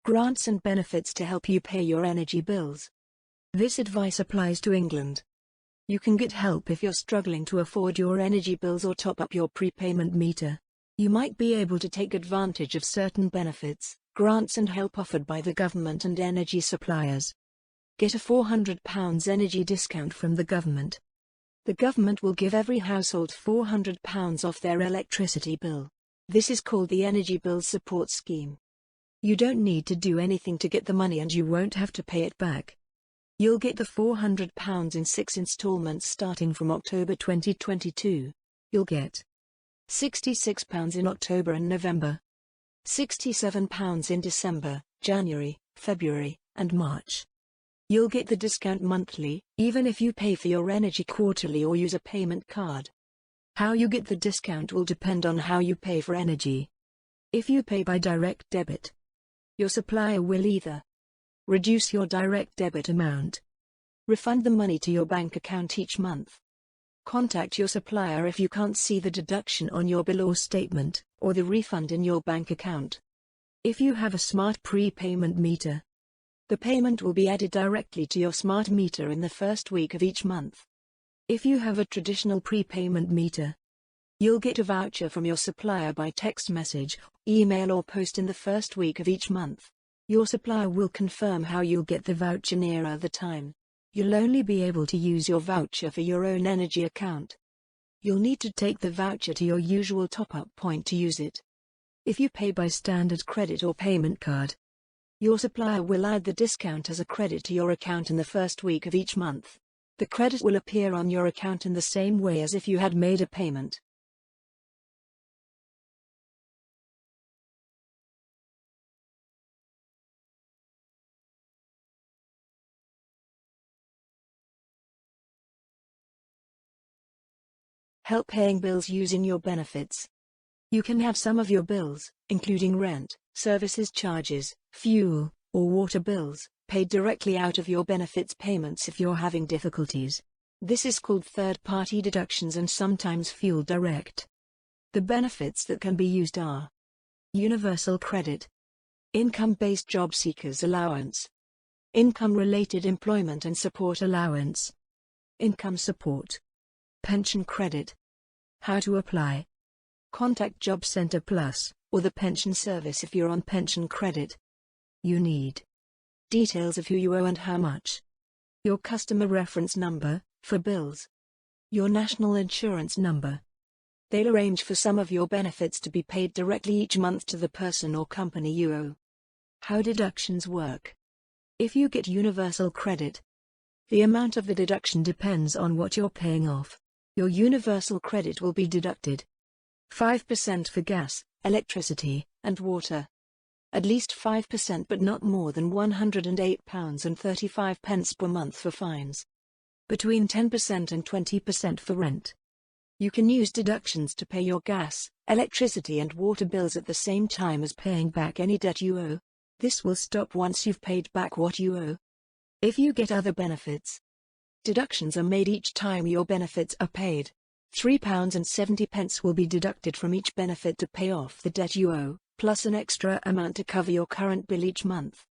Grants and benefits to help you pay your energy bills. This advice applies to England. You can get help if you're struggling to afford your energy bills or top up your prepayment meter. You might be able to take advantage of certain benefits, grants and help offered by the government and energy suppliers. Get a £400 energy discount from the government. The government will give every household £400 off their electricity bill. This is called the Energy Bills Support Scheme. You don't need to do anything to get the money and you won't have to pay it back. You'll get the £400 in 6 installments starting from October 2022. You'll get £66 in October and November, £67 in December, January, February, and March. You'll get the discount monthly, even if you pay for your energy quarterly or use a payment card. How you get the discount will depend on how you pay for energy. If you pay by direct debit, your supplier will either reduce your direct debit amount, refund the money to your bank account each month, contact your supplier if you can't see the deduction on your bill or statement, or the refund in your bank account. If you have a smart prepayment meter, the payment will be added directly to your smart meter in the first week of each month. If you have a traditional prepayment meter, you'll get a voucher from your supplier by text message, email or post in the first week of each month. Your supplier will confirm how you'll get the voucher nearer the time. You'll only be able to use your voucher for your own energy account. You'll need to take the voucher to your usual top-up point to use it. If you pay by standard credit or payment card, your supplier will add the discount as a credit to your account in the first week of each month. The credit will appear on your account in the same way as if you had made a payment. Help paying bills using your benefits. You can have some of your bills, including rent, services charges, fuel, or water bills, paid directly out of your benefits payments if you're having difficulties. This is called third-party deductions and sometimes Fuel Direct. The benefits that can be used are universal credit, income-based job seekers allowance, income-related employment and support allowance, income support, pension credit. How to apply? Contact Job Centre Plus, or the Pension Service if you're on pension credit. You need details of who you owe and how much, your customer reference number, for bills, your national insurance number. They'll arrange for some of your benefits to be paid directly each month to the person or company you owe. How deductions work. If you get universal credit, the amount of the deduction depends on what you're paying off. Your universal credit will be deducted 5% for gas, electricity, and water. At least 5% but not more than £108.35 per month for fines. Between 10% and 20% for rent. You can use deductions to pay your gas, electricity and water bills at the same time as paying back any debt you owe. This will stop once you've paid back what you owe. If you get other benefits, deductions are made each time your benefits are paid. £3.70 will be deducted from each benefit to pay off the debt you owe, plus an extra amount to cover your current bill each month.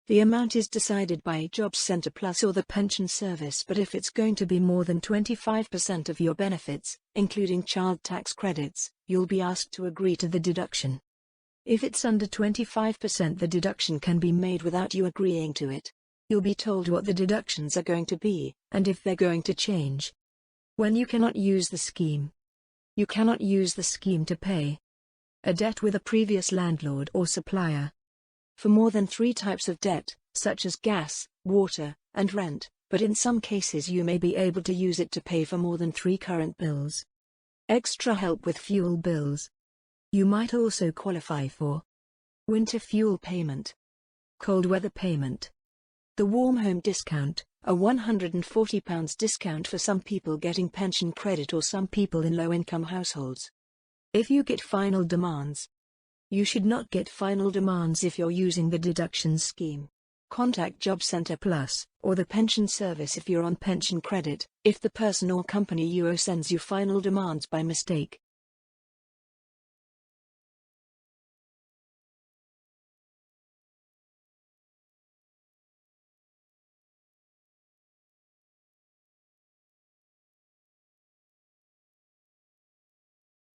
The amount is decided by Job Centre Plus or the Pension Service, but if it's going to be more than 25% of your benefits, including child tax credits, you'll be asked to agree to the deduction. If it's under 25%, the deduction can be made without you agreeing to it. You'll be told what the deductions are going to be, and if they're going to change. When you cannot use the scheme. You cannot use the scheme to pay a debt with a previous landlord or supplier. For more than 3 types of debt, such as gas, water, and rent, but in some cases you may be able to use it to pay for more than 3 current bills. Extra help with fuel bills. You might also qualify for winter fuel payment, cold weather payment, the warm home discount, a £140 discount for some people getting pension credit or some people in low-income households. If you get final demands, you should not get final demands if you're using the deduction scheme. Contact Job Centre Plus, or the Pension Service if you're on pension credit. If the person or company you owe sends you final demands by mistake,